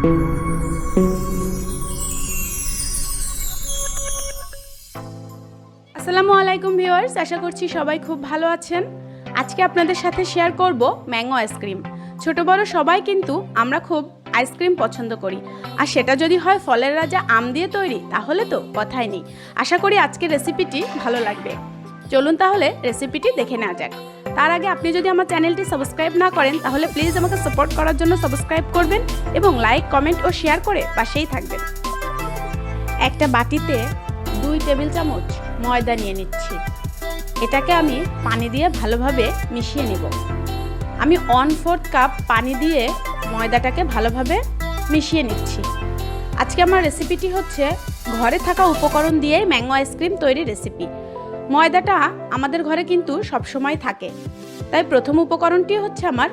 আসসালামু আলাইকুম ভিউয়ার্স, আশা করছি সবাই খুব ভালো আছেন। আজকে আপনাদের সাথে শেয়ার করব ম্যাঙ্গো আইসক্রিম। ছোট বড় সবাই কিন্তু আমরা খুব আইসক্রিম পছন্দ করি, আর সেটা যদি হয় ফলের রাজা আম দিয়ে তৈরি, তাহলে তো কথাই নেই। আশা করি আজকের রেসিপিটি ভালো লাগবে। চলুন তাহলে রেসিপিটি দেখে নেওয়া যাক। তার আগে আপনি যদি আমার চ্যানেলটি সাবস্ক্রাইব না করেন, তাহলে প্লিজ আমাকে সাপোর্ট করার জন্য সাবস্ক্রাইব করবেন এবং লাইক, কমেন্ট ও শেয়ার করে পাশেই থাকবেন। একটা বাটিতে 2 টেবিল চামচ ময়দা নিয়ে নিচ্ছি। এটাকে আমি পানি দিয়ে ভালোভাবে মিশিয়ে নিব। আমি 1/4 কাপ পানি দিয়ে ময়দাটাকে ভালোভাবে মিশিয়ে নিচ্ছি। আজকে আমার রেসিপিটি হচ্ছে ঘরে থাকা উপকরণ দিয়ে ম্যাঙ্গো আইসক্রিম তৈরি রেসিপি। ময়দাটা আমাদের ঘরে কিন্তু সবসময় থাকে, তাই প্রথম উপকরণটি হচ্ছে আমার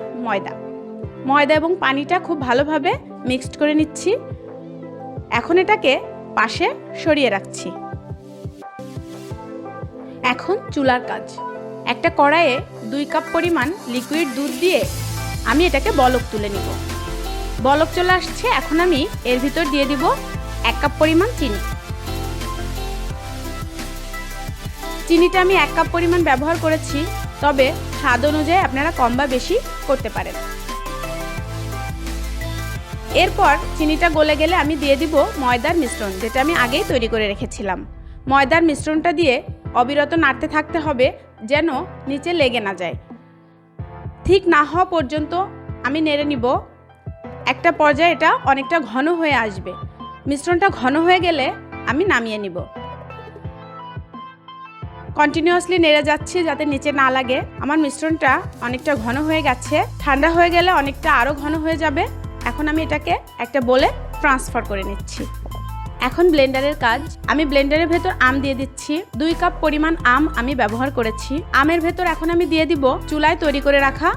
ময়দা এবং পানিটা খুব ভালোভাবে মিক্সড করে নিচ্ছি। এখন এটাকে পাশে সরিয়ে রাখছি। এখন চুলার কাজ। একটা কড়াইয়ে 2 কাপ পরিমাণ লিকুইড দুধ দিয়ে আমি এটাকে বলক তুলে নিব। বলক চলে আসছে, এখন আমি এর ভিতর দিয়ে দিব 1 কাপ পরিমাণ চিনি। চিনিটা আমি 1 কাপ পরিমাণ ব্যবহার করেছি, তবে স্বাদ অনুযায়ী আপনারা কম বা বেশি করতে পারেন। এরপর চিনিটা গলে গেলে আমি দিয়ে দিব ময়দার মিশ্রণ, যেটা আমি আগেই তৈরি করে রেখেছিলাম। ময়দার মিশ্রণটা দিয়ে অবিরত নাড়তে থাকতে হবে, যেন নিচে লেগে না যায়। ঠিক না হওয়া পর্যন্ত আমি নেড়ে নিব। একটা পর্যায়ে এটা অনেকটা ঘন হয়ে আসবে। মিশ্রণটা ঘন হয়ে গেলে আমি নামিয়ে নিব। কন্টিনিউয়াসলি নেড়ে যাচ্ছি যাতে নিচে না লাগে। আমার মিশ্রণটা অনেকটা ঘন হয়ে গেছে। ঠান্ডা হয়ে গেলে অনেকটা আরও ঘন হয়ে যাবে। এখন আমি এটাকে একটা বোলে ট্রান্সফার করে নিচ্ছি। এখন ব্লেন্ডারের কাজ। আমি ব্লেন্ডারের ভেতর আম দিয়ে দিচ্ছি। 2 কাপ পরিমাণ আম আমি ব্যবহার করেছি। আমের ভেতর এখন আমি দিয়ে দিব চুলায় তৈরি করে রাখা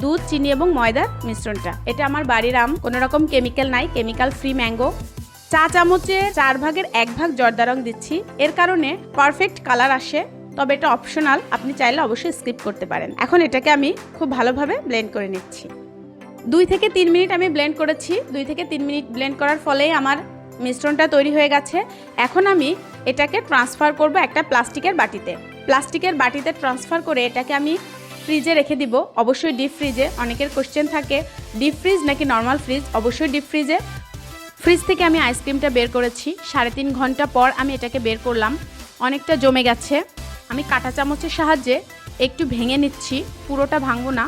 দুধ, চিনি এবং ময়দার মিশ্রণটা। এটা আমার বাড়ির আম, কোনো রকম কেমিক্যাল নাই, কেমিক্যাল ফ্রি ম্যাঙ্গো। চা চামচে 4 ভাগের 1 ভাগ জর্দা রং দিচ্ছি। এর কারণে পারফেক্ট কালার আসে, তবে এটা অপশনাল, আপনি চাইলে অবশ্যই স্কিপ করতে পারেন। এখন এটাকে আমি খুব ভালোভাবে ব্লেন্ড করে নিচ্ছি। 2 থেকে 3 মিনিট আমি ব্লেন্ড করেছি। 2 থেকে 3 মিনিট ব্লেন্ড করার ফলেই আমার মিশ্রণটা তৈরি হয়ে গেছে। এখন আমি এটাকে ট্রান্সফার করব একটা প্লাস্টিকের বাটিতে। প্লাস্টিকের বাটিতে ট্রান্সফার করে এটাকে আমি ফ্রিজে রেখে দিব, অবশ্যই ডিপ ফ্রিজে। অনেকের কোশ্চেন থাকে ডিপ ফ্রিজ নাকি নর্মাল ফ্রিজ, অবশ্যই ডিপ ফ্রিজে। ফ্রিজ থেকে আমি আইসক্রিমটা বের করেছি। 3.5 ঘন্টা পর আমি এটাকে বের করলাম। অনেকটা জমে গেছে। আমি কাঁটা চামচের সাহায্যে একটু ভেঙে নিচ্ছি, পুরোটা ভাঙবো না।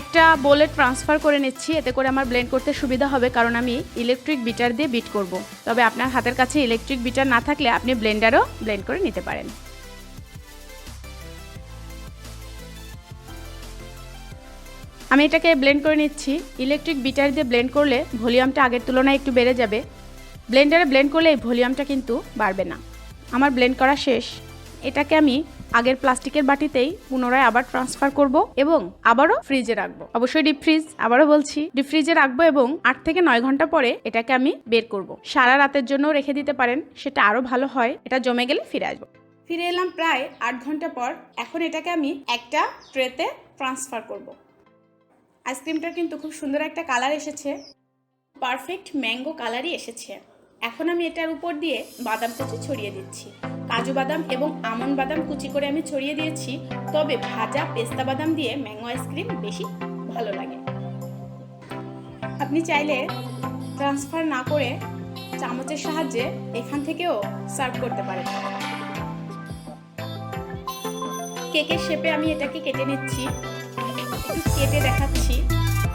একটা বোলে ট্রান্সফার করে নিচ্ছি, এতে করে আমার ব্লেন্ড করতে সুবিধা হবে, কারণ আমি ইলেকট্রিক বিটার দিয়ে বিট করব। তবে আপনার হাতের কাছে ইলেকট্রিক বিটার না থাকলে আপনি ব্লেন্ডারও ব্লেন্ড করে নিতে পারেন। আমি এটাকে ব্লেন্ড করে নিচ্ছি। ইলেকট্রিক বিটার দিয়ে ব্লেন্ড করলে ভলিউমটা আগের তুলনায় একটু বেড়ে যাবে। ব্লেন্ডারে ব্লেন্ড করলে এই ভলিউমটা কিন্তু বাড়বে না। আমার ব্লেন্ড করা শেষ। এটাকে আমি আগের প্লাস্টিকের বাটিতেই পুনরায় আবার ট্রান্সফার করব এবং আবারও ফ্রিজে রাখবো। অবশ্যই ডিপ ফ্রিজ, আবারও বলছি ডিপ ফ্রিজে রাখবো এবং 8 থেকে 9 ঘন্টা পরে এটাকে আমি বের করব। সারা রাতের জন্য রেখে দিতে পারেন, সেটা আরও ভালো হয়। এটা জমে গেলে ফিরে আসবো। ফিরে এলাম প্রায় 8 ঘন্টা পর। এখন এটাকে আমি একটা ট্রেতে ট্রান্সফার করব। আইসক্রিমটার কিন্তু খুব সুন্দর একটা কালার এসেছে, পারফেক্ট ম্যাঙ্গো কালারই এসেছে। এখন আমি এটার উপর দিয়ে বাদাম কুচি ছড়িয়ে দিচ্ছি। কাজু বাদাম এবং আমন্ড বাদাম কুচি করে আমি ছড়িয়ে দিয়েছি, তবে ভাজা পেস্তা বাদাম দিয়ে ম্যাঙ্গো আইসক্রিম বেশি ভালো লাগে। আপনি চাইলে ট্রান্সফার না করে চামচের সাহায্যে এখান থেকেও সার্ভ করতে পারেন। কেকের শেপে আমি এটাকে কেটে নিচ্ছি। কেটে দেখাচ্ছি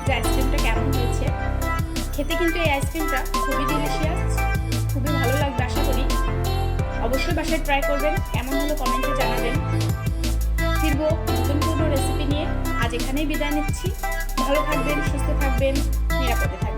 যে আইসক্রিমটা কেমন হয়েছে। খেতে কিন্তু এই আইসক্রিমটা খুবই ডিলিশিয়াস, খুবই ভালো লাগবে আশা করি। অবশ্যই বাসায় ট্রাই করবেন, কেমন হলো কমেন্টে জানাবেন। ফিরবো নতুন কোনো রেসিপি নিয়ে। আজ এখানেই বিদায় নিচ্ছি। ভালো থাকবেন, সুস্থ থাকবেন, নিরাপদে থাকবেন।